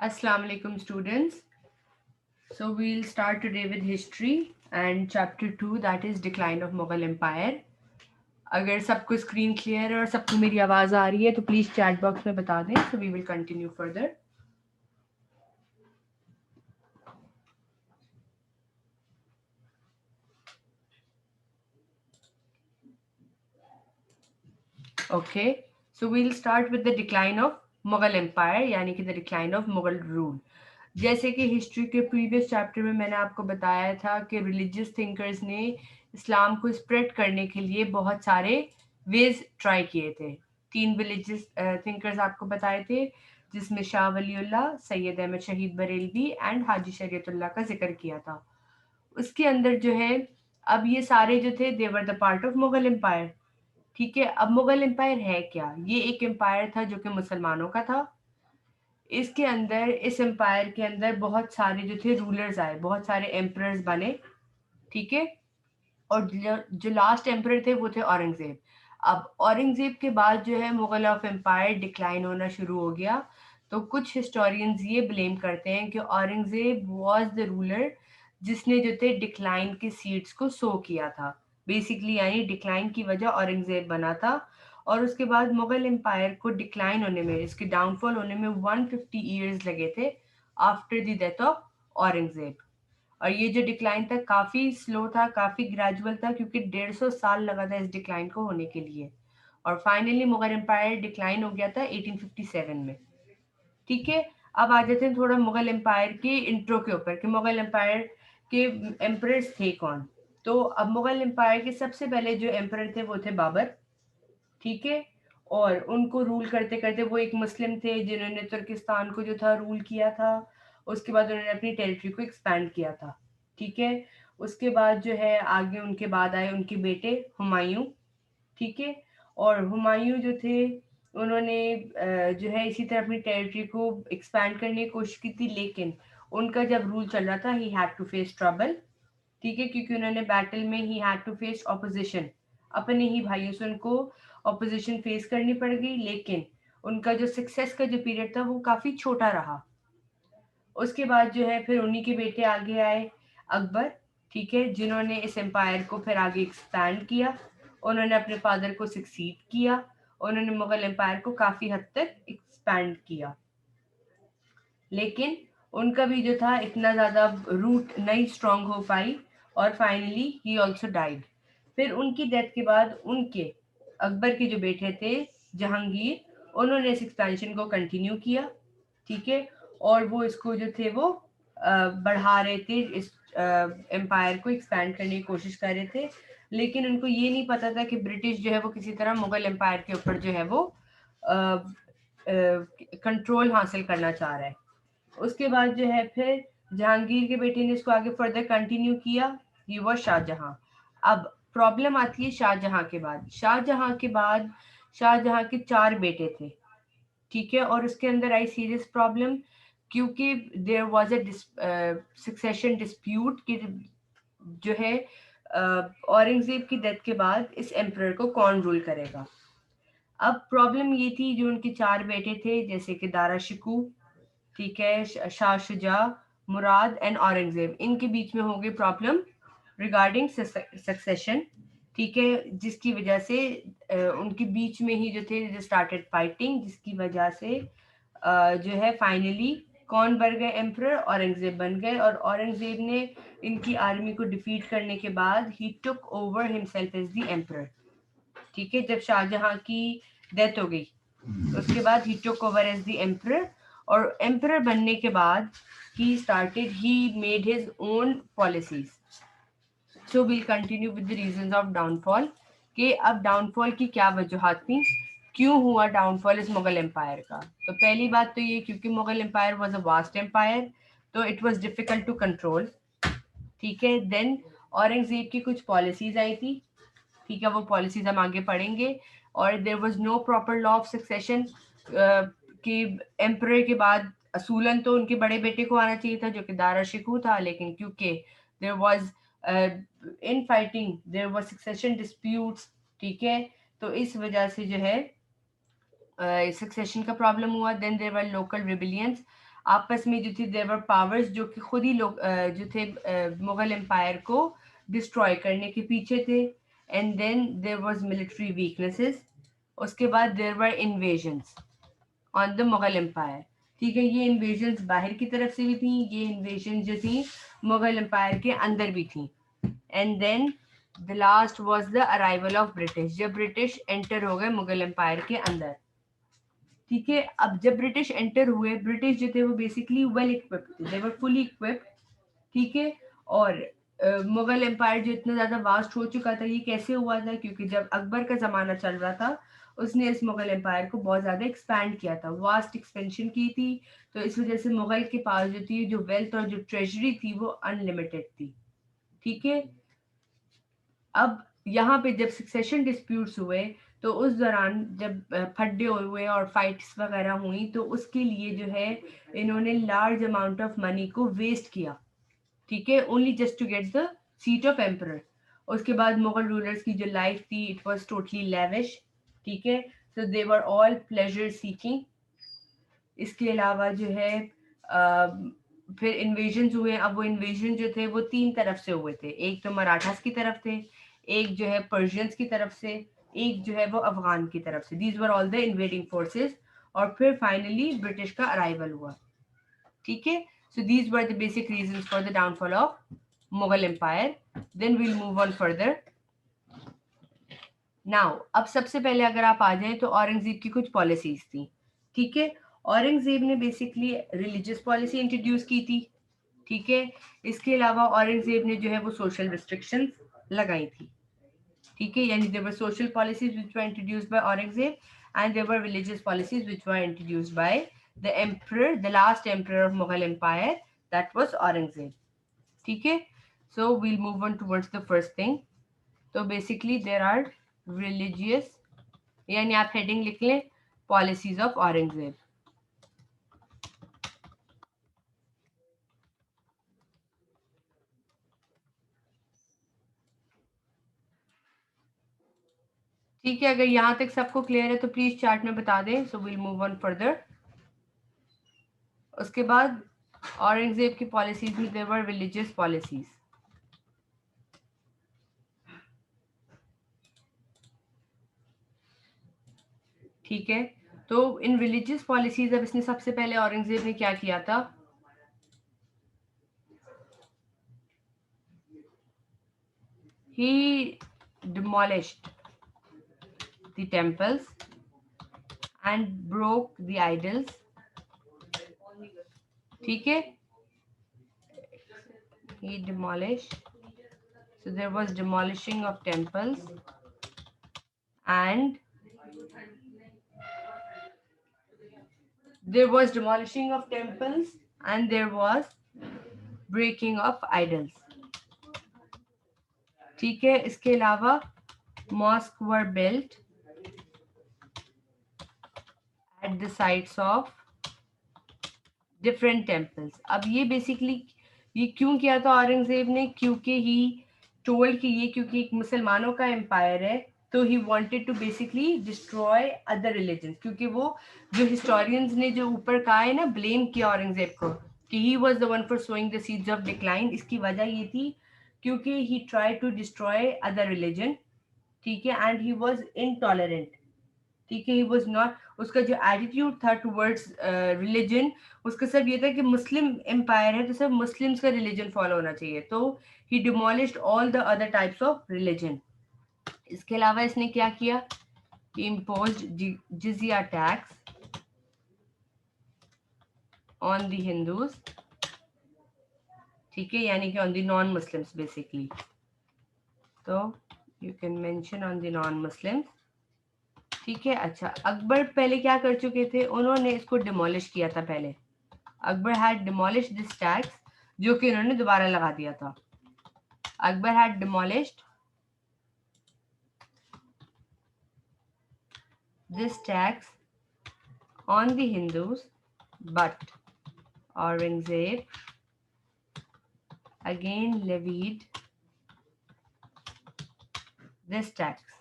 Assalamu alaikum students. So we'll start today with history and chapter 2, that is decline of Mughal Empire. अगर सबको screen clear है और सबको मेरी आवाज आ रही है तो प्लीज चैट बॉक्स में बता दें. So we will continue further. Okay. So we'll start with the decline of Mughal Empire, यानी कि the decline of Mughal rule. जैसे कि हिस्ट्री के प्रीवियस चैप्टर में मैंने आपको बताया था कि रिलीजियस थिंकर्स ने इस्लाम को स्प्रेड करने के लिए बहुत सारे वेज ट्राई किए थे. 3 रिलीजियस थिंकर्स आपको बताए थे, जिसमें शाह वलीउल्लाह, सैयद अहमद शहीद बरेलवी एंड हाजी शरीयतुल्लाह का जिक्र किया था. उसके अंदर जो है, अब ये सारे जो थे they were the part of Mughal empire. ठीक है, अब मुगल एम्पायर है क्या? ये एक एम्पायर था जो कि मुसलमानों का था. इसके अंदर, इस एम्पायर के अंदर बहुत सारे जो थे रूलर्स आए, बहुत सारे एम्परर्स बने. ठीक है, और जो लास्ट एम्परर थे वो थे औरंगजेब. अब औरंगजेब के बाद जो है मुगल ऑफ एम्पायर डिक्लाइन होना शुरू हो गया. तो कुछ हिस्टोरियंस ये ब्लेम करते हैं कि औरंगजेब वाज द रूलर जिसने जो थे डिक्लाइन के सीड्स को सो किया था. बेसिकली यानी डिक्लाइन की वजह औरंगजेब बना था. और उसके बाद मुगल एम्पायर को डिक्लाइन होने में, इसकी डाउनफॉल होने में 150 ईयर्स लगे थे after the death of Aurangzeb. और ये जो डिक्लाइन था काफी स्लो था, काफी ग्रेजुअल था, क्योंकि 150 साल लगा था इस डिक्लाइन को होने के लिए. और फाइनली मुगल एम्पायर डिक्लाइन हो गया था 1857 में. ठीक है, अब आ जाते हैं थोड़ा मुगल एम्पायर के इंट्रो के ऊपर कि मुगल एम्पायर के एम्परर्स थे कौन. तो अब मुगल एम्पायर के सबसे पहले जो एम्परर थे वो थे बाबर. ठीक है, और उनको रूल करते करते, वो एक मुस्लिम थे जिन्होंने तुर्किस्तान को जो था रूल किया था. उसके बाद उन्होंने अपनी टेरिटरी को एक्सपैंड किया था. ठीक है, उसके बाद जो है आगे उनके बाद आए उनके बेटे हुमायूं. ठीक है, और हुमायूं जो थे उन्होंने जो है इसी तरह अपनी टेरिटरी को एक्सपैंड करने की कोशिश की थी, लेकिन उनका जब रूल चल रहा था he had to face trouble. ठीक है, क्योंकि उन्होंने बैटल में he had to face opposition. अपने ही भाइयों से उनको ऑपोजिशन फेस करनी पड़ गई, लेकिन उनका जो सक्सेस का जो पीरियड था वो काफी छोटा रहा. उसके बाद जो है फिर उन्हीं के बेटे आगे आए, अकबर. ठीक है, जिन्होंने इस एम्पायर को फिर आगे एक्सपैंड किया. उन्होंने अपने फादर को सक्सीड किया. उन्होंने मुगल एम्पायर को काफी हद तक एक्सपैंड किया, लेकिन उनका भी जो था इतना ज्यादा रूट नहीं स्ट्रांग हो पाई. और फाइनली ही ऑल्सो डाइड. फिर उनकी डेथ के बाद उनके, अकबर के जो बेटे थे जहांगीर, उन्होंने इस एक्सपेंशन को कंटिन्यू किया. ठीक है, और वो इसको जो थे वो बढ़ा रहे थे, इस एम्पायर को एक्सपैंड करने की कोशिश कर रहे थे. लेकिन उनको ये नहीं पता था कि ब्रिटिश जो है वो किसी तरह मुगल एम्पायर के ऊपर जो है वो कंट्रोल हासिल करना चाह रहा है. उसके बाद जो है फिर जहांगीर के बेटे ने इसको आगे फर्दर कंटिन्यू किया. ये वो शाहजहां. अब प्रॉब्लम आती है शाहजहां के बाद. शाहजहां के 4 बेटे थे. ठीक है, और उसके अंदर आई सीरियस प्रॉब्लम, क्योंकि there was a succession dispute कि जो है औरंगजेब की डेथ के बाद इस एम्परर को कौन रूल करेगा. अब प्रॉब्लम ये थी, जो उनके 4 बेटे थे जैसे कि दारा शिकू, ठीक है, शाह शुजा, मुराद एंड औरंगजेब, इनके बीच में हो गई प्रॉब्लम रिगार्डिंग सक्सेशन. ठीक है, जिसकी वजह से उनके बीच में ही जो थे स्टार्टेड फाइटिंग, जिसकी वजह से जो है फाइनली कौन बन गए एम्परर? औरंगजेब बन गए. और औरंगजेब ने इनकी आर्मी को डिफीट करने के बाद ही took over himself as the emperor. ठीक है, जब शाहजहां की डेथ हो गई उसके बाद ही took over as the emperor. और एम्परर बनने के बाद he made his own policies. So we'll continue with the reasons of downfall. कि अब डाउनफॉल की क्या वजूहत थी, क्यों हुआ डाउनफॉल इस मुगल एम्पायर का. तो पहली बात तो ये, क्योंकि Mughal empire was a vast empire, तो it was difficult to control. ठीक है, देन औरंगजेब की कुछ पॉलिसीज आई थी. ठीक है, वो पॉलिसीज हम आगे पढ़ेंगे. और there was no proper law of succession, कि एम्परर के बाद असूलन तो उनके बड़े बेटे को आना चाहिए था जो कि दारा शिकू था, लेकिन क्योंकि there was infighting there was succession disputes. ठीक है, तो इस वजह से जो है सक्सेशन का प्रॉब्लम हुआ. Then there were local rebellions. आपस में जो थी देवर पावर्स जो कि खुद ही लोग जो थे मुगल एम्पायर को डिस्ट्रॉय करने के पीछे थे। And then there was military weaknesses. उसके बाद there were invasions on the Mughal empire. ठीक है, ये इन्वेजन्स बाहर की तरफ से भी थी, ये इन्वेजन जो थी मुगल एम्पायर के अंदर भी थी। And then the last was the arrival of British, जब ब्रिटिश एंटर हो गए मुगल एम्पायर के अंदर। ठीक है, अब जब ब्रिटिश एंटर हुए, ब्रिटिश जो थे वो बेसिकली वेल इक्विप्ड थे, दे वर फुली इक्विप्ड। ठीक है, और मुगल एम्पायर जो इतना ज्यादा वास्ट हो चुका था, ये कैसे हुआ था? क्योंकि जब अकबर का जमाना चल रहा था, उसने इस मुगल एम्पायर को बहुत ज्यादा एक्सपैंड किया था, वास्ट एक्सपेंशन की थी। तो इस वजह से मुगल के पास जो थी जो वेल्थ और जो ट्रेजरी थी वो अनलिमिटेड थी। ठीक है, अब यहाँ पे जब सक्सेशन डिस्प्यूट्स हुए, तो उस दौरान जब फड्डे हुए और फाइट्स वगैरह हुई, तो उसके लिए जो है इन्होंने लार्ज अमाउंट ऑफ मनी को वेस्ट किया। ठीक है, only just to get the seat of emperor. उसके बाद मुगल रूलर्स की जो लाइफ थी, इट वाज टोटली लेविश। ठीक है, सो दे वर ऑल प्लेजर सीकिंग। इसके अलावा जो है फिर इन्वेजन हुए। अब वो इन्वेजन जो थे वो तीन तरफ से हुए थे, एक तो मराठास की तरफ थे, एक जो है पर्शियंस की तरफ से, एक जो है वो अफगान की तरफ से। These were all the invading forces. और फिर फाइनली ब्रिटिश का अराइवल हुआ। ठीक है, so these were the basic reasons for the downfall of Mughal empire. Then we'll move on further. Now अब सबसे पहले अगर आप आ जाएं तो औरंगजेब की कुछ पॉलिसीज थी। ठीक है, औरंगजेब ने बेसिकली रिलीजियस पॉलिसी इंट्रोड्यूस की थी। ठीक है, इसके अलावा औरंगजेब ने जो है वो सोशल रिस्ट्रिक्शंस लगाई थी। ठीक है, यानी there were social policies which were introduced by Aurangzeb and there were religious policies which were introduced by the emperor, the last emperor of Mughal empire, that was Aurangzeb. ठीक है, so we'll move on towards the first thing. तो basically there are religious, यानी आप heading लिख लें, policies of Aurangzeb. ठीक है, अगर यहाँ तक सबको क्लियर है तो प्लीज चार्ट में बता दें, so will move on further. उसके बाद औरंगजेब की पॉलिसीज में देयर वर रिलीजियस पॉलिसीज। ठीक है, तो इन रिलीजियस पॉलिसीज अब इसने सबसे पहले औरंगजेब ने क्या किया था? ही demolished the temples and broke the idols. ठीक है, he demolished, so there was demolishing of temples and there was demolishing of temples and there was breaking of idols. ठीक है, इसके अलावा mosques were built at the sites of different temples. अब ये basically ये क्यों किया था औरंगजेब ने? क्योंकि ही टोल्ड कि ये क्योंकि एक मुसलमानों का एम्पायर है, तो he wanted to basically destroy other religion. क्योंकि वो जो हिस्टोरियंस ने जो ऊपर कहा है ना, ब्लेम किया औरंगजेब को कि he was the one for sowing the seeds of decline, इसकी वजह ये थी क्योंकि he try to destroy other religion. ठीक है, एंड ही वाज इनटॉलरेंट। ठीक है, ही वाज नॉट, उसका जो एटीट्यूड था टुवर्ड्स रिलीजन, उसका सब ये था कि मुस्लिम एम्पायर है तो सब मुस्लिम्स का रिलीजन फॉलो होना चाहिए। तो he demolished all the other types of religion. इसके अलावा इसने क्या किया? Imposed jizya tax on the Hindus. ठीक है, यानी कि on the non Muslims basically. तो you can mention on the non Muslims. ठीक है, अच्छा, अकबर पहले क्या कर चुके थे? उन्होंने इसको डिमोलिश किया था पहले। Akbar had demolish this tax, जो कि इन्होंने दोबारा लगा दिया था। Akbar had demolished this tax on the Hindus, but Aurangzeb again levied this tax.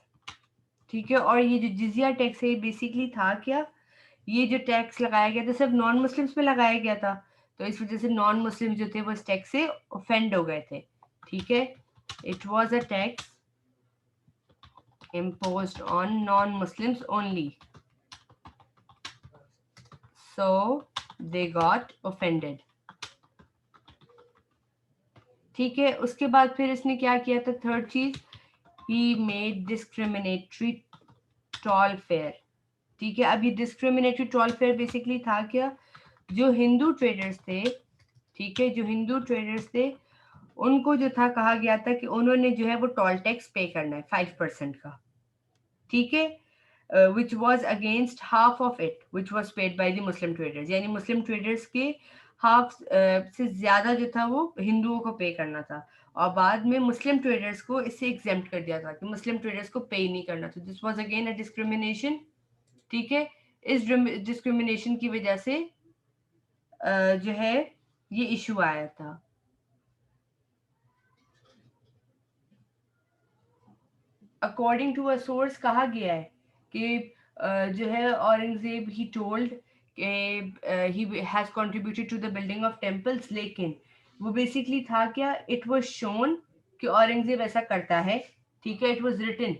ठीक है, और ये जो जिजिया टैक्स है बेसिकली था क्या? ये जो टैक्स लगाया गया था सिर्फ नॉन मुस्लिम्स पे लगाया गया था, तो इस वजह से नॉन मुस्लिम जो थे वो इस टैक्स से ऑफेंड हो गए थे। ठीक है, it was a tax imposed on non-Muslims only, so they got offended। ठीक है, उसके बाद फिर इसने क्या किया था, थर्ड चीज, he made discriminatory toll fare। ठीक है, अब ये डिस्क्रिमिनेटरी टोल फेयर बेसिकली था क्या, जो हिंदू ट्रेडर्स थे, ठीक है, जो हिंदू ट्रेडर्स थे उनको जो था कहा गया था कि उन्होंने जो है वो टोल टैक्स पे करना है 5% का। ठीक है, which was against half of it which was paid by the Muslim traders, यानी मुस्लिम ट्रेडर्स के हाफ से ज्यादा जो था वो हिंदुओं को पे करना था, और बाद में मुस्लिम ट्रेडर्स को इससे एग्जेम्प्ट कर दिया था कि मुस्लिम ट्रेडर्स को पे नहीं करना था। This was again a discrimination. ठीक है, इस डिस्क्रिमिनेशन की वजह से जो है ये इशू आया था। अकॉर्डिंग टू अ सोर्स कहा गया है कि जो है Aurangzeb he told he has contributed to the building of temples, लेकिन वो बेसिकली था क्या, इट वाज शोन कि औरंगजेब ऐसा करता है। ठीक है, इट वाज रिटन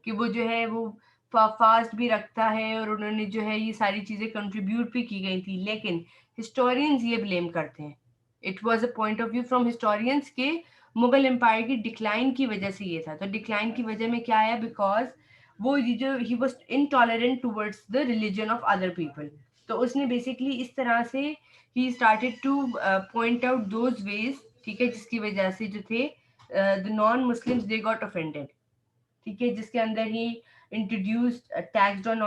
कि वो जो है वो फास्ट भी रखता है और उन्होंने जो है ये सारी चीजें कंट्रीब्यूट भी की गई थी, लेकिन हिस्टोरियंस ये ब्लेम करते हैं। It was a point of view from historians के मुगल एम्पायर की डिक्लाइन की वजह से ये था। तो डिक्लाइन की वजह में क्या आया, बिकॉज वो ये जो he was intolerant towards the religion of other people, तो उसने बेसिकली इस तरह से ही started to point out those ways, ठीक है, जिसकी वजह से जो थे the non Muslims they got offended. ठीक है, जिसके अंदर he introduced tax on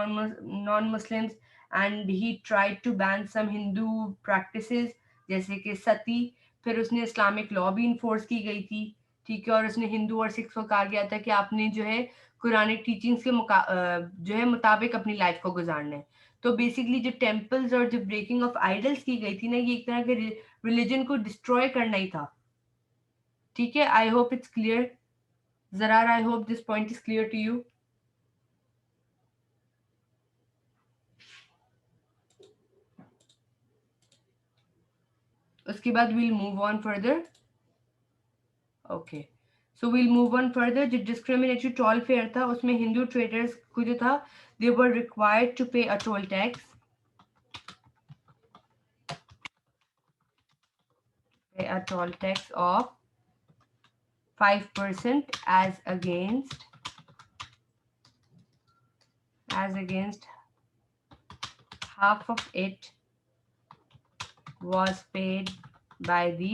non Muslims and he tried to ban some Hindu practices जैसे कि सती। फिर उसने इस्लामिक लॉ भी इन्फोर्स की गई थी। ठीक है, और उसने हिंदू और सिख्स को कहा गया था कि आपने जो है कुरानिक टीचिंग्स के जो है मुताबिक अपनी लाइफ को गुजारना है। तो बेसिकली जो टेम्पल्स और जो ब्रेकिंग ऑफ आइडल्स की गई थी ना, ये एक तरह के रिलीजन को डिस्ट्रॉय करना ही था। ठीक है, I hope it's clear. Zarar, I hope this point is clear to you. उसके बाद we'll move on further. Okay. So we'll move on further. जो discriminatory toll fare था उसमें हिंदू traders को जो था they were required to pay a toll tax. Pay a toll tax of 5% as against half of it was paid by the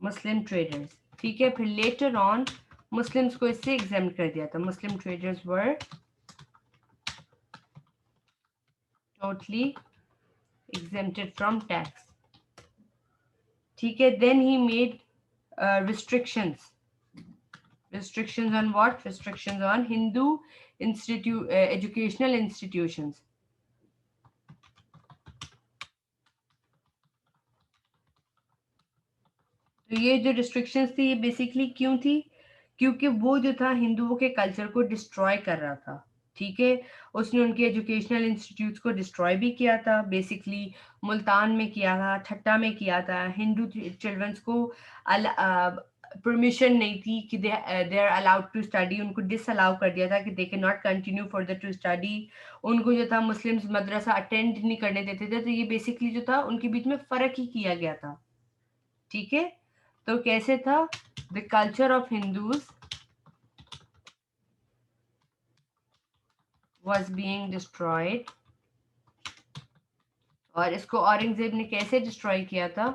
Muslim traders। ठीक है, फिर later on Muslims को इससे एग्जेम्प्ट कर दिया था। Muslim traders were totally exempted from tax। ठीक है, then he made restrictions on what, restrictions on Hindu educational institutions। तो ये जो रिस्ट्रिक्शंस थी ये बेसिकली क्यों थी, क्योंकि वो जो था हिंदुओं के कल्चर को डिस्ट्रॉय कर रहा था। ठीक है, उसने उनके एजुकेशनल इंस्टीट्यूट्स को डिस्ट्रॉय भी किया था, बेसिकली मुल्तान में किया था, ठट्टा में किया था। हिंदू चिल्ड्रंस को परमिशन नहीं थी कि they are allowed to study, उनको डिसअलाउ कर दिया था कि they can not continue further to study. उनको जो था मुस्लिम्स मदरसा अटेंड नहीं करने देते थे। तो ये बेसिकली जो था उनके बीच में फर्क ही किया गया था। ठीक है, तो कैसे था, the culture of Hindus was being destroyed. और इसको औरंगजेब ने कैसे डिस्ट्रॉय किया था,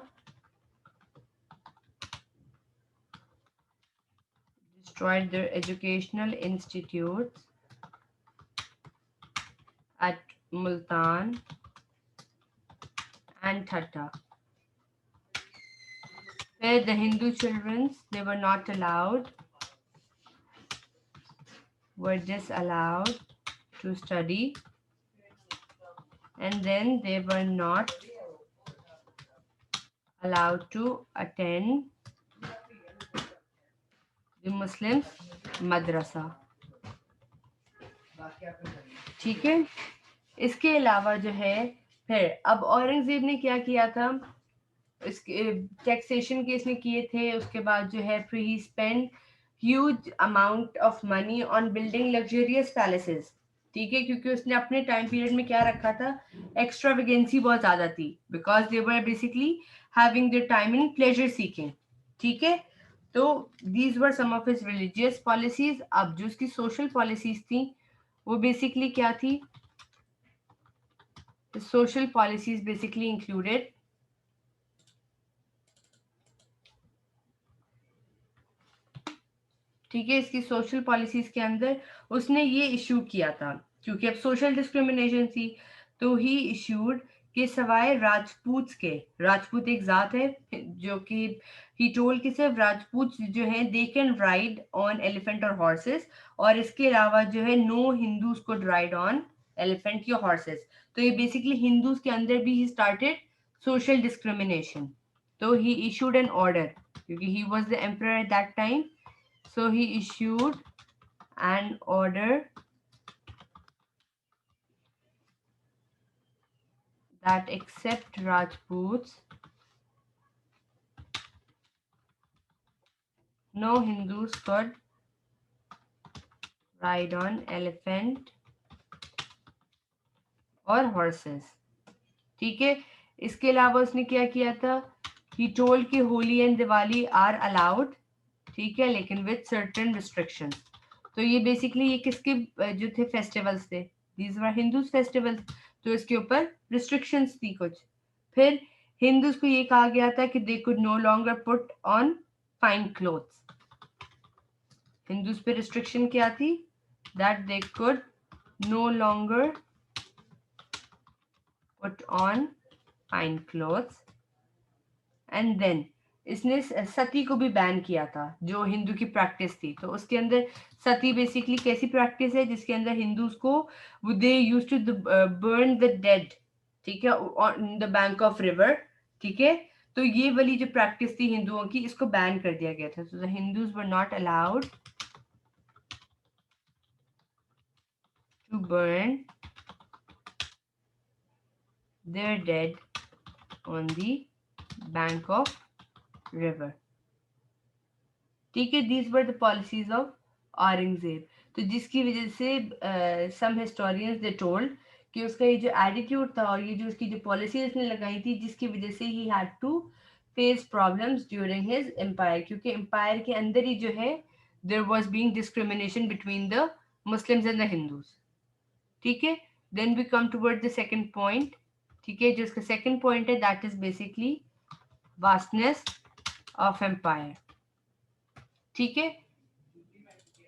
destroyed their educational institutes at Multan and Thatta, where the Hindu children they were not allowed, were disallowed to study, and then they were not allowed to attend the Muslims madrasa। ठीक है, इसके अलावा जो है फिर अब औरंगजेब ने क्या किया था, इसके टैक्सेशन के इसने किए थे, उसके बाद जो है फिर he spend huge amount of money on building luxurious palaces, ठीक है, क्योंकि उसने अपने टाइम पीरियड में क्या रखा था, एक्स्ट्रावेगेंसी बहुत ज्यादा थी, because they were basically having their time in pleasure seeking, ठीक है। तो these were some of his religious policies. अब जो उसकी सोशल पॉलिसीज थी वो बेसिकली क्या थी, सोशल पॉलिसीज बेसिकली इंक्लूडेड, ठीक है, इसकी सोशल पॉलिसीज के अंदर उसने ये इशू किया था, क्योंकि अब सोशल डिस्क्रिमिनेशन थी, तो ही इशूड कि सवाए राजपूत के, राजपूत एक जात है जो कि ही टोल्ड कि सिर्फ राजपूत जो है they can ride on elephant और हॉर्सेस, और इसके अलावा जो है no Hindus could ride on elephant या हॉर्सेस। तो ये बेसिकली हिंदूज के अंदर भी ही स्टार्टेड सोशल डिस्क्रिमिनेशन। तो ही इशूड एन ऑर्डर, क्योंकि ही was the emperor eight that time, so he issued an order that except Rajputs, no Hindus could ride on elephant और horses, ठीक है। इसके अलावा उसने क्या किया था, he told कि Holi and Diwali are allowed, ठीक है, लेकिन विद सर्टेन रिस्ट्रिक्शन। तो ये बेसिकली ये किसके जो थे फेस्टिवल्स थे, दीज वर हिंदूज फेस्टिवल्स, तो इसके ऊपर रिस्ट्रिक्शंस थी कुछ। फिर हिंदूज को ये कहा गया था कि they could no longer put on fine clothes, Hindus पे रिस्ट्रिक्शन क्या थी, that they could no longer put on fine clothes. And then इसने सती को भी बैन किया था, जो हिंदू की प्रैक्टिस थी। तो उसके अंदर सती बेसिकली कैसी प्रैक्टिस है, जिसके अंदर हिंदूज को they use to burn the dead, ठीक है, on the bank of river, ठीक है। तो ये वाली जो प्रैक्टिस थी हिंदुओं की, इसको बैन कर दिया गया था। So the Hindus were not allowed to burn their dead on the bank of river, ठीक है। These were the policies of Aurangzeb. तो जिसकी वजह से सम हिस्टोरियंस दे टोल्ड कि उसका ये जो एटीट्यूड था और ये जो उसकी जो पॉलिसी उसने लगाई थी, जिसकी वजह से he had to face problems during his empire, क्योंकि एम्पायर के अंदर ही जो है there was being discrimination between the Muslims and the Hindus, ठीक है। Then we come toward the second point, ठीक है, जो इसका सेकंड पॉइंट है that is basically vastness of empire, ठीक है।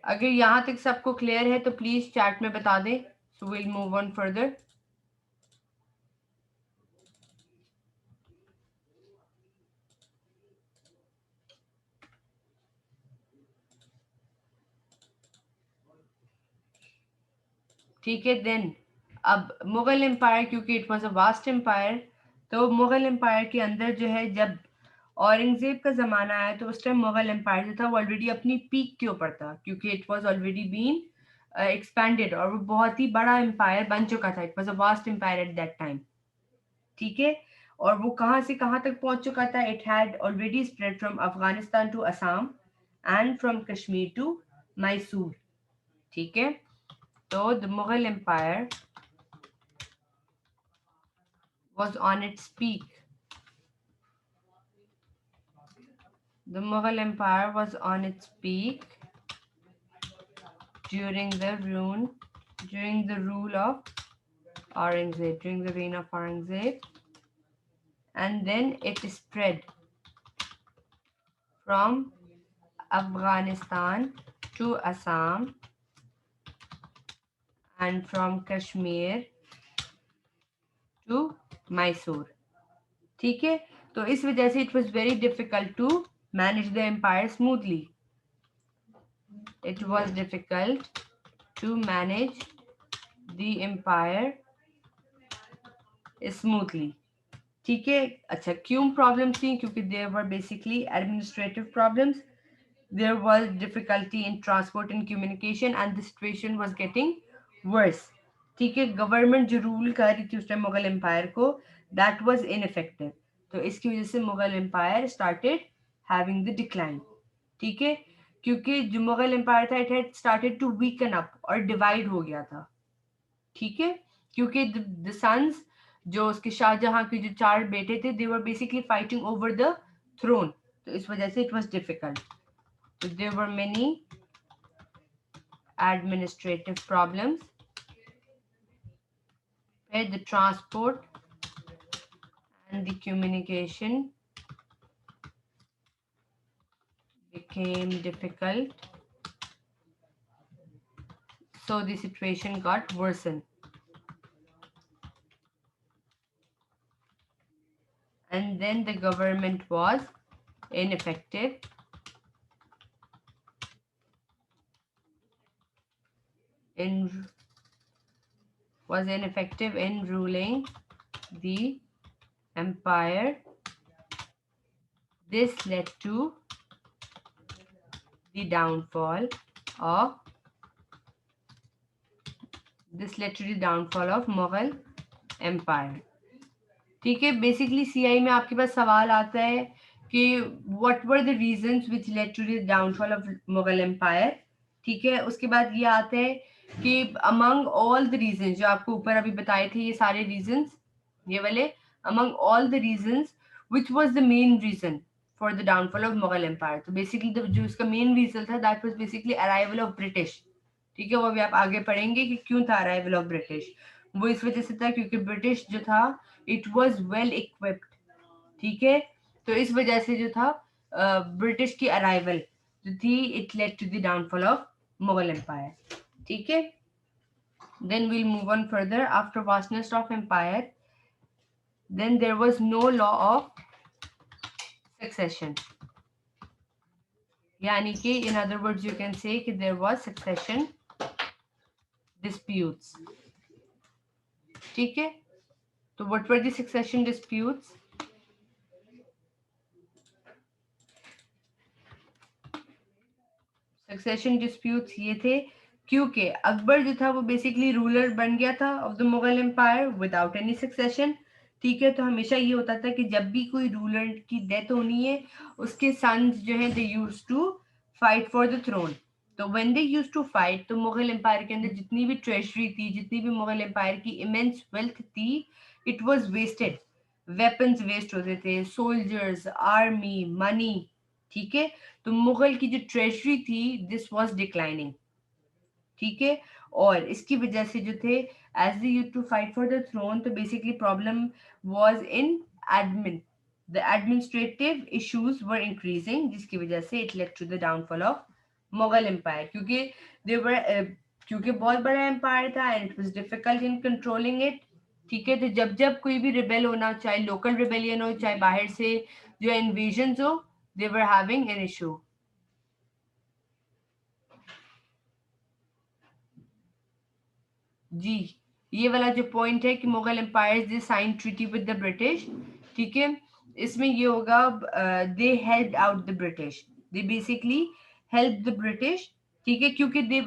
अगर यहाँ तक सबको क्लियर है तो प्लीज चैट में बता दें, so will move on further. ठीक है, देन अब मुगल एम्पायर, क्योंकि it was a vast empire, तो मुगल एम्पायर के अंदर जो है जब औरंगजेब का जमाना आया तो उस टाइम मुगल एम्पायर जो था वो ऑलरेडी अपनी पीक के ऊपर था, क्योंकि it was already been expanded और वो बहुत ही बड़ा एम्पायर बन चुका था, it was a vast empire at that time, ठीक है। और वो कहाँ से कहाँ तक पहुंच चुका था, it had already spread from Afghanistan to Assam and from Kashmir to Mysore, ठीक है। तो the Mughal empire was on its peak. The Mughal Empire was on its peak during the rule of Aurangzeb, during the reign of Aurangzeb, and then it spread from Afghanistan to Assam and from Kashmir to Mysore, ठीक है। तो इस वजह से it was very difficult to manage the empire smoothly. It was difficult to manage the empire smoothly, ठीक है। अच्छा, क्यों प्रॉब्लम्स थी, क्योंकि there were basically administrative problems, there was difficulty in transport and communication and the situation was getting worse, ठीक है, government जो rule कर रही थी उस टाइम मुगल एम्पायर को, दैट वाज इनफेक्टिव। तो इसकी वजह से Mughal empire started having the decline. ठीक है, क्योंकि जो मुगल एम्पायर था it had started to weaken up और डिवाइड हो गया था। ठीक है, क्योंकि द सन्स, जो उसके शाहजहां के जो 4 बेटे थे, they were basically fighting over the throne, तो इस वजह से इट वाज डिफिकल्ट। तो there were many administrative problems where the transport and the communication became difficult, so the situation got worsened. And then the government was ineffective in ruling the empire. This led to the downfall of Mughal empire. ठीक है, basically CI में आपके पास सवाल आता है कि what were the reasons which led to the downfall of Mughal empire. ठीक है, उसके बाद ये आता है कि अमंग ऑल द रीजंस, जो आपको ऊपर अभी बताए थे ये सारे रीजंस, ये वाले, among all the reasons which was the main reason for the downfall of Mughal empire. तो बेसिकली जो इसका मेन रीजन था that was basically arrival of British. ठीक है, वो भी आप आगे पढ़ेंगे कि क्यों था अराइवल ऑफ ब्रिटिश। वो इस वजह से था क्योंकि ब्रिटिश जो था इट वॉज वेल इक्विप्ड। ठीक है, तो इस वजह से जो था ब्रिटिश की अराइवल जो थी it led to the downfall of Mughal empire. ठीक है, then we'll move on further. After vastness of empire, then there was no law of succession, यानी कि in other words you can say कि there was succession disputes. ठीक है, तो what were the succession disputes? Succession disputes ये थे क्योंकि अकबर जो था वो बेसिकली रूलर बन गया था of the Mughal empire without any succession. ठीक है, तो हमेशा ये होता था कि जब भी कोई रूलर की डेथ होनी है उसके सन्स जो है they use to fight for the throne. तो when they use to fight, तो मुगल एम्पायर के अंदर जितनी भी ट्रेजरी थी, जितनी भी मुगल एम्पायर की इमेंस वेल्थ थी, it was wasted. Weapons waste होते थे, सोल्जर्स, आर्मी, मनी। ठीक है, तो मुगल की जो ट्रेजरी थी दिस वाज डिक्लाइनिंग। ठीक है, और इसकी वजह से जो थे as they used to fight for the throne, तो basically problem was in admin, the administrative issues were increasing, जिसकी वजह से it led to the downfall of Mughal empire. क्योंकि दे वर क्योंकि बहुत बड़ा एम्पायर था and it was difficult in controlling it. ठीक है, तो जब जब कोई भी रिबेल होना, चाहे लोकल रिबेलियन हो चाहे बाहर से जो इन्वेजन हो, they were having an issue. जी, ये वाला जो पॉइंट है कि Mughal empire they sign treaty with the British. ठीक है, इसमें ये होगा they help out the British, they basically help the British. ठीक है, क्योंकि they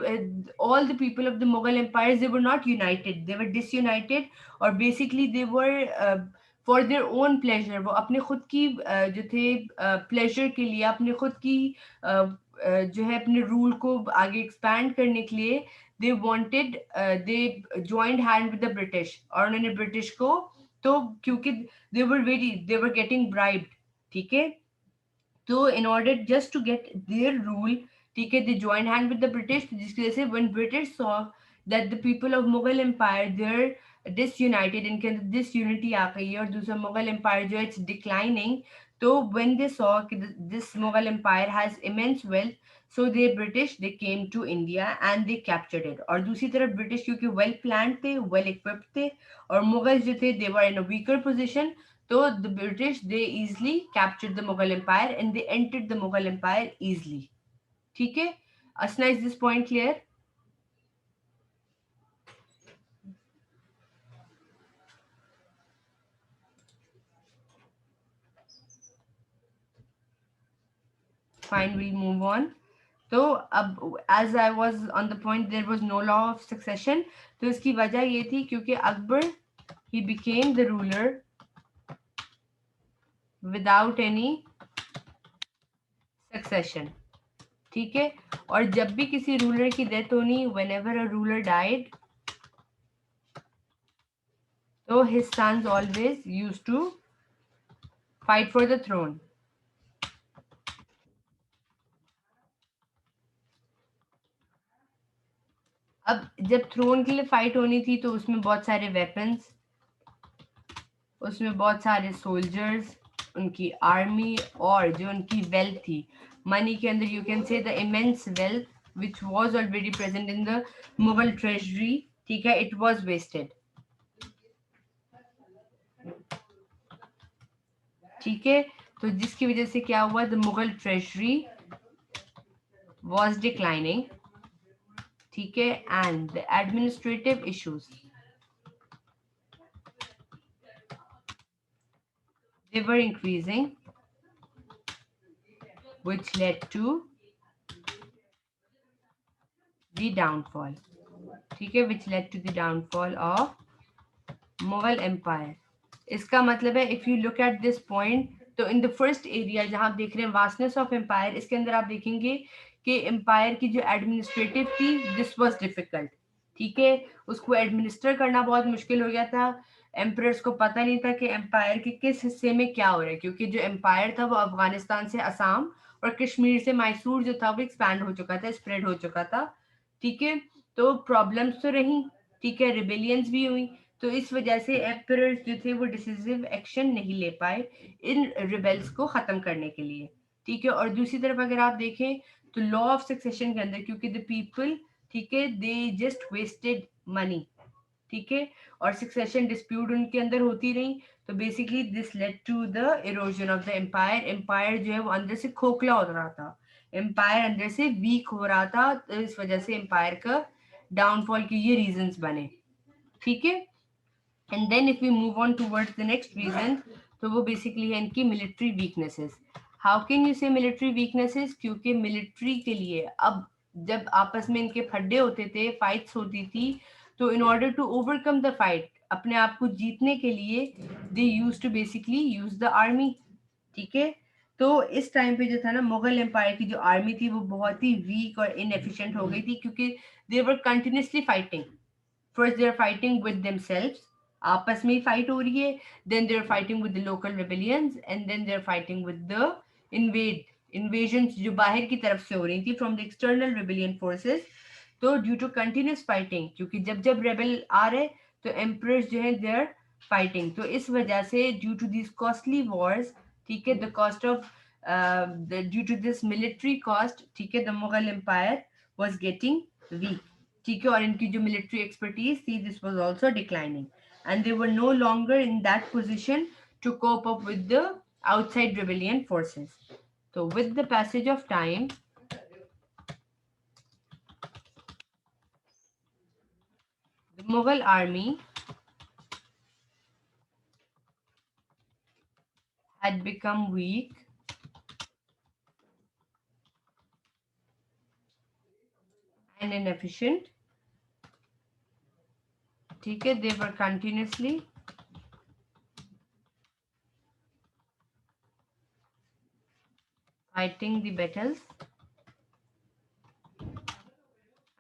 all the people of the Mughal empire they were not united, they were disunited, और basically they were for their own pleasure, वो अपने खुद की जो थे प्लेजर के लिए, अपने खुद की जो है अपने रूल को आगे एक्सपैंड करने के लिए they wanted, they joined hand with the British, और उन्होंने ब्रिटिश को, तो क्योंकि दे वर गेटिंग ब्राइब्ड। ठीक है, तो in order just to get their rule, ठीक है, they join hand with the British, जिसकी वजह से when British saw that the people of Mughal empire their disunited, इनके अंदर डिसयूनिटी आ गई है, और दूसरा मुगल एम्पायर जो है इट्स डिक्लाइनिंग, तो व्हेन दे सॉ कि this Mughal empire has immense wealth, so they British they came to India and they captured it. और दूसरी तरफ ब्रिटिश क्योंकि वेल प्लान थे, वेल इक्विप्ड थे, और मुगल जो थे they were in a weaker position, so the British they easily captured the Mughal Empire and they entered the Mughal Empire easily. ठीक है, Asna, is this point clear? Fine, we'll move on. तो अब as I was on the point there was no law of succession, तो इसकी वजह ये थी क्योंकि Akbar he became the ruler without any succession. ठीक है, और जब भी किसी रूलर की डेथ होनी, whenever a ruler died, तो his sons always used to fight for the throne. अब जब थ्रोन के लिए फाइट होनी थी तो उसमें बहुत सारे वेपन्स, उसमें बहुत सारे सोल्जर्स, उनकी आर्मी, और जो उनकी वेल्थ थी मनी के अंदर, यू कैन से the immense wealth which was already present in the Mughal treasury, ठीक है, इट वाज वेस्टेड। ठीक है, तो जिसकी वजह से क्या हुआ, the Mughal treasury was declining, ठीक है, and the administrative issues they were increasing, which led to the downfall, ठीक है, which led to the downfall of Mughal empire. इसका मतलब है if you look at this point, तो इन द फर्स्ट एरिया जहां आप देख रहे हैं वास्टनेस ऑफ एम्पायर, इसके अंदर आप देखेंगे कि एम्पायर की जो एडमिनिस्ट्रेटिव थी दिस वाज डिफिकल्ट। ठीक है, उसको एडमिनिस्टर करना बहुत मुश्किल हो गया था। एम्परर्स को पता नहीं था कि एम्पायर के किस हिस्से में क्या हो रहा है, क्योंकि जो एम्पायर था वो अफगानिस्तान से असम और कश्मीर से मैसूर जो था वो एक्सपैंड हो चुका था, स्प्रेड हो चुका था। ठीक है, तो प्रॉब्लम्स तो रही, ठीक है, रिबेलियंस भी हुई, तो इस वजह से एम्परर्स जो थे वो डिसिसिव एक्शन नहीं ले पाए इन रिबेल्स को खत्म करने के लिए। ठीक है, और दूसरी तरफ अगर आप देखें तो लॉ ऑफ सक्सेशन के अंदर, क्योंकि द पीपल, ठीक है, दे जस्ट वेस्टेड मनी, ठीक है, और सक्सेशन डिस्प्यूट उनके अंदर होती रही, तो basically this led to the erosion of the empire. Empire जो है वो अंदर से खोखला हो रहा था, एम्पायर अंदर से वीक हो रहा था, तो इस वजह से एम्पायर का डाउनफॉल के ये रीजंस बने। ठीक है, and then if we move on towards the next region, तो वो बेसिकली है इनकी military weaknesses. How can you say military weaknesses, क्योंकि मिलिट्री के लिए अब जब आपस में इनके फड्डे होते थे, फाइट्स होती थी, तो in order to overcome the fight, अपने आप को जीतने के लिए, they use to basically use the army. ठीक है, तो इस टाइम पे जो था ना, मुगल एम्पायर की जो आर्मी थी वो बहुत ही वीक और इनएफिशिएंट हो गई थी, क्योंकि they were continuously fighting. First they are fighting with themselves, आपस में ही फाइट हो रही है, then they are fighting with the local rebellions, and then they are fighting with the invasions जो बाहर की तरफ से हो रही थी from the external rebellion forces. तो ड्यू टू कंटिन्यूस फाइटिंग, क्योंकि जब जब रेबल आ रहे तो एम्परर्स जो है दे आर फाइटिंग, तो इस वजह से due to this costly wars, ठीक है, the cost of due to this military cost, ठीक है, the Mughal empire was getting weak. ठीक है, और इनकी जो मिलिट्री एक्सपर्टीज थी this was also declining, and they were no longer in that position to cope up with the outside rebellion forces. तो with the passage of time, the Mughal army had become weak and inefficient. ठीक है, they were continuously fighting the battles,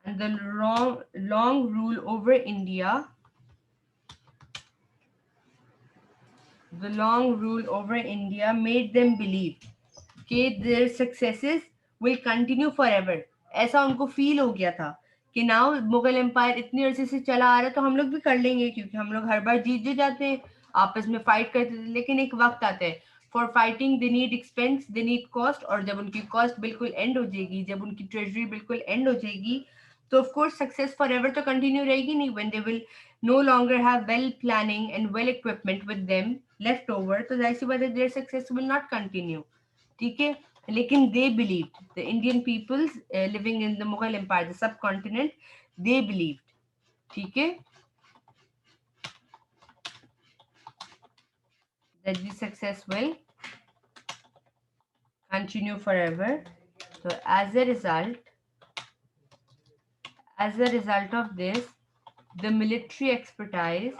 and the long rule over India, the long rule over India made them believe कि their successes will continue forever। ऐसा उनको feel हो गया था कि now Mughal empire इतनी अर्से से चला आ रहा है तो हम लोग भी कर लेंगे, क्योंकि हम लोग हर बार जीत जो जाते हैं, आपस में फाइट करते थे, लेकिन एक वक्त आता है for fighting they need expense, they need cost, और जब उनकी कॉस्ट बिल्कुल एंड हो जाएगी, जब उनकी ट्रेजरी बिल्कुल एंड हो जाएगी, तो of course success for ever तो कंटिन्यू रहेगी नहीं। When they will no longer have well planning and well equipment with them left over, तो जाहिर सी बात है their success will not continue. ठीक है, लेकिन they believe, the Indian peoples living in the Mughal empire, the subcontinent, they believe, ठीक है, that the success will continue forever, So as a result of this, the military expertise,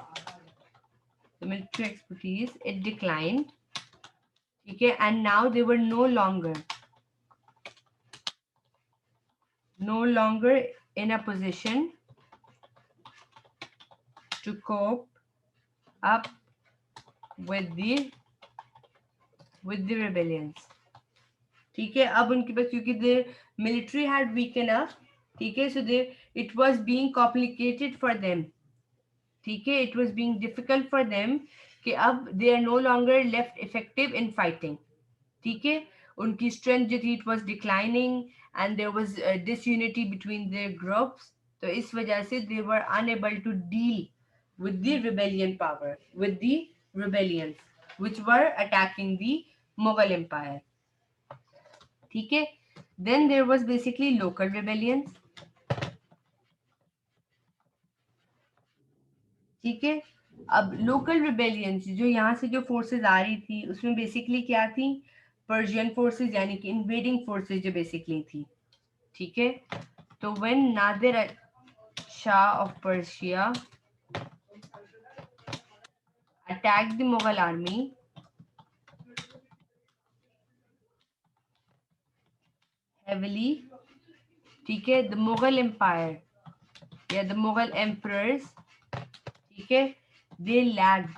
it declined. Okay, and now they were no longer in a position to cope up with the rebellions. ठीक है, अब उनके पास, क्योंकि the military had weakened up, ठीक है, so it was being complicated for them, ठीक है, it was being difficult for them कि अब they are no longer left effective in fighting, ठीक है, उनकी strength जो थी it was declining and there was disunity between their groups, तो इस वजह से they were unable to deal with the rebellions which were attacking the Mughal Empire, ठीक है. Then there was basically local rebellions, ठीक है. अब लोकल रिबेलियंस जो यहाँ से जो फोर्सेस आ रही थी उसमें बेसिकली क्या थी, पर्शियन फोर्सेस यानी कि इन्वेडिंग फोर्सेस जो बेसिकली थी, ठीक है. तो when Nadir Shah of Persia attacked the Mughal army, heavily, ठीक है, the Mughal empire या the Mughal emperors, ठीक है, they lacked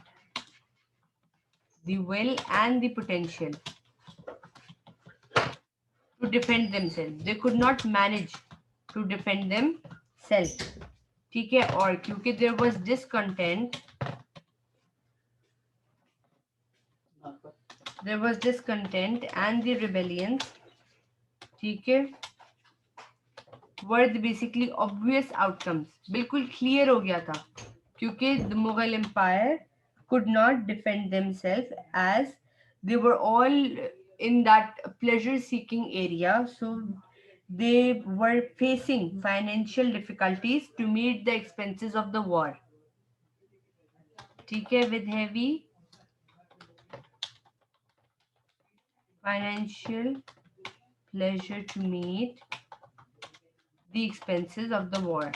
the will and the potential to defend themselves. They could not manage to defend themselves, ठीक है. और क्योंकि there was discontent and the rebellions, ठीक है, were the basically obvious outcomes, बिल्कुल clear हो गया था, क्योंकि the Mughal empire could not defend themselves as they were all in that pleasure seeking area, so they were facing financial difficulties to meet the expenses of the war, ठीक है, with heavy financial pleasure to meet the expenses of the war,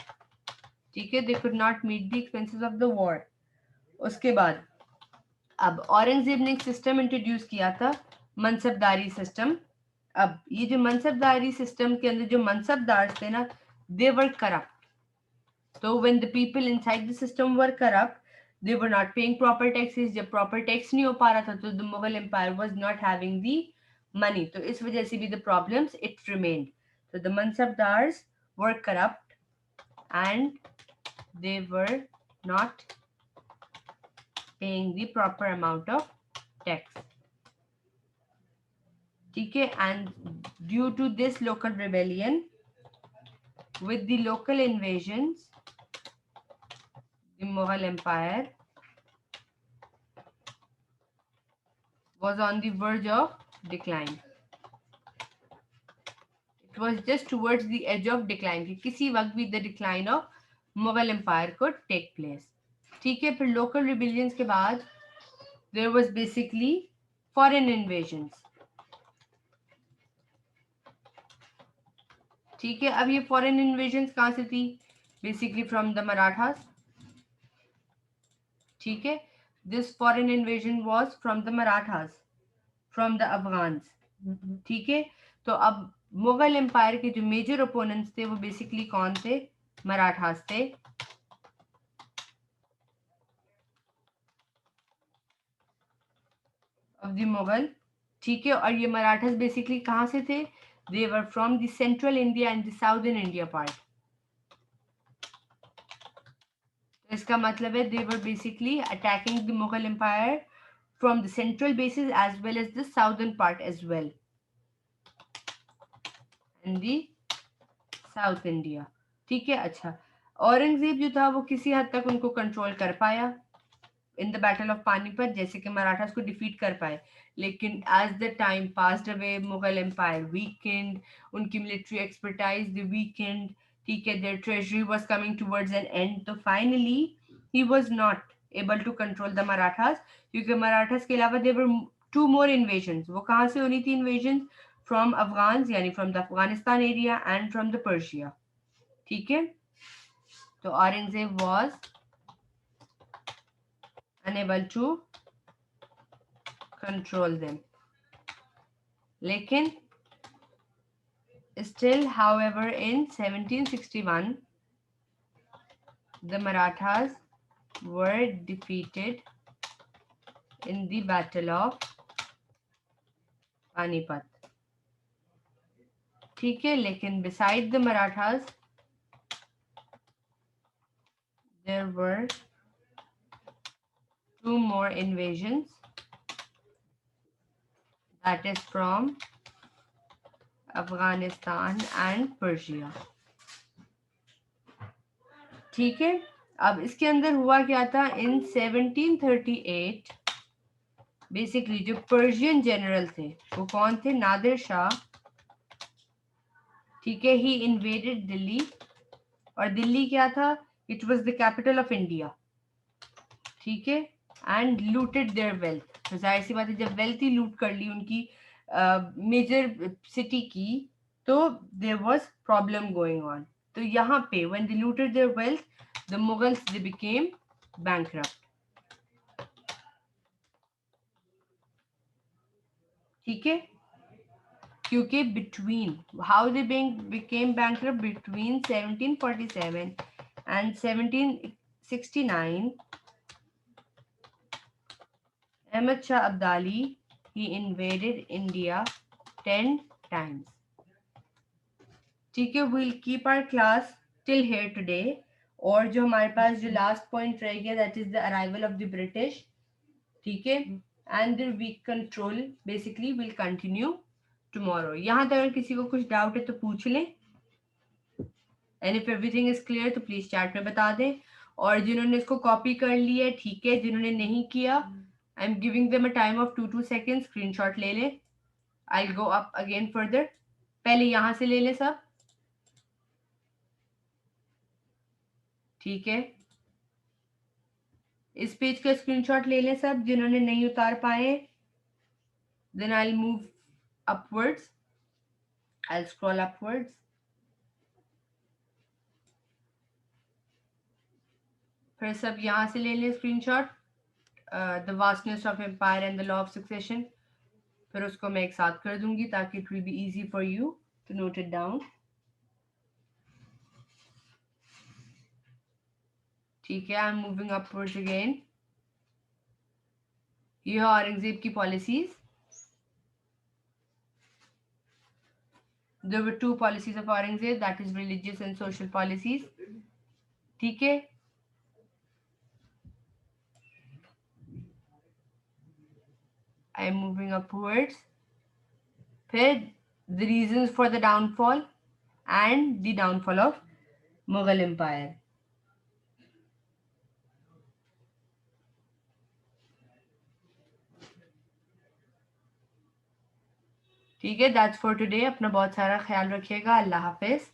ठीक है, they could not meet the expenses of the war. उसके बाद अब औरंगजेब ने एक system introduce किया था, मनसबदारी सिस्टम. अब ये जो मनसबदारी सिस्टम के अंदर जो मनसबदार थे ना, दे वर करप्ट. तो when the people inside the system were corrupt, they were not paying proper taxes. जब प्रॉपर टैक्स नहीं हो पा रहा था तो the Mughal empire was not having the money, तो इस वजह से भी द प्रॉब्लम्स इट रिमेन्ड. तो the mansabdars were corrupt and they were not paying the proper amount of tax, ठीक है. and due to this local rebellion with the local invasions, the Mughal empire was on the verge of decline. It was just towards the edge of decline कि किसी वक्त भी the decline of Mughal empire could take place, ठीक है. फिर local rebellions के बाद there was basically foreign invasions, ठीक है. अब ये फॉरेन इन्वेजन कहाँ से थी, बेसिकली फ्रॉम द मराठास, ठीक है. This foreign invasion was from the Marathas, from the Afghans, ठीक है. तो अब मुगल एम्पायर के जो मेजर ओपोनेंट्स थे वो बेसिकली कौन थे, मराठास थे. ऑफ द मुगल, ठीक है. और ये मराठास बेसिकली कहाँ से थे, they were from the central India and the southern India part. इसका मतलब है they were basically attacking the Mughal Empire from the central bases as well as the southern part as well and the South India, ठीक है. अच्छा, औरंगजेब जो था वो किसी हद तक उनको कंट्रोल कर पाया in the battle of Panipat, जैसे कि मराठास को डिफीट कर पाए. लेकिन as the time passed away Mughal empire weakened, उनकी मिलिट्री एक्सपर्टाइज द वीकेंड, ठीक है. Their treasury was coming towards an end, तो finally he was not able to control the Marathas, क्योंकि मराठास के अलावा there were two more invasion. वो कहाँ से होनी थी इन्वेजन, फ्रॉम अफगान यानी from the Afghanistan area and from the Persia. ठीक है, तो Aurangzeb was unable to control them. लेकिन still, however, in 1761 the Marathas were defeated in the Battle of Panipat. ठीक है, लेकिन beside the Marathas there were two more invasions, that is from Afghanistan and Persia. ठीक है, अब इसके अंदर हुआ क्या था, इन 1738 बेसिकली जो पर्शियन जनरल थे वो कौन थे, नादिर शाह. ठीक है, ही इन्वेडेड दिल्ली, और दिल्ली क्या था, it was the capital of India. ठीक है, एंड लूटेड देयर वेल्थ. तो जाहिर सी बात है, जब वेल्थ ही लूट कर ली उनकी मेजर सिटी की, तो there was problem going on. तो यहाँ पे when they looted their wealth the Mughals they became bankrupt. ठीक है, क्योंकि between how they became bankrupt between 1747 and 1769 Ahmad Shah Abdali, he invaded India 10 times. ठीक है, we'll keep our class till here today. और जो हमारे पास जो लास्ट पॉइंट रह गया, that is the arrival of the British. ठीक है, and their weak control basically will continue tomorrow. यहाँ तक अगर किसी को कुछ डाउट है तो पूछ लें. And if everything is clear तो प्लीज चैट में बता दें. और जिन्होंने इसको कॉपी कर लिया है ठीक है, जिन्होंने नहीं किया I am giving them a time of 2 seconds. Screenshot ले लें. आई गो अप अगेन फर्दर. पहले यहां से ले लें सब. ठीक है, इस पेज का स्क्रीनशॉट ले लें सब जिन्होंने नहीं उतार पाए. Then I will move upwards, I will scroll upwards. फिर सब यहां से ले लें screenshot, the vastness of empire and the law of succession. फिर उसको मैं एक साथ कर दूंगी ताकि it will be easy for you to note it down. ठीक है, I am moving upwards again. ये है औरंगजेब की policies. There were two policies of Aurangzeb, that is religious and social policies. ठीक है, I am moving upwards. फिर the reasons for the downfall and the downfall of Mughal Empire. ठीक है, that's for today. अपना बहुत सारा ख्याल रखिएगा. अल्लाह हाफिज.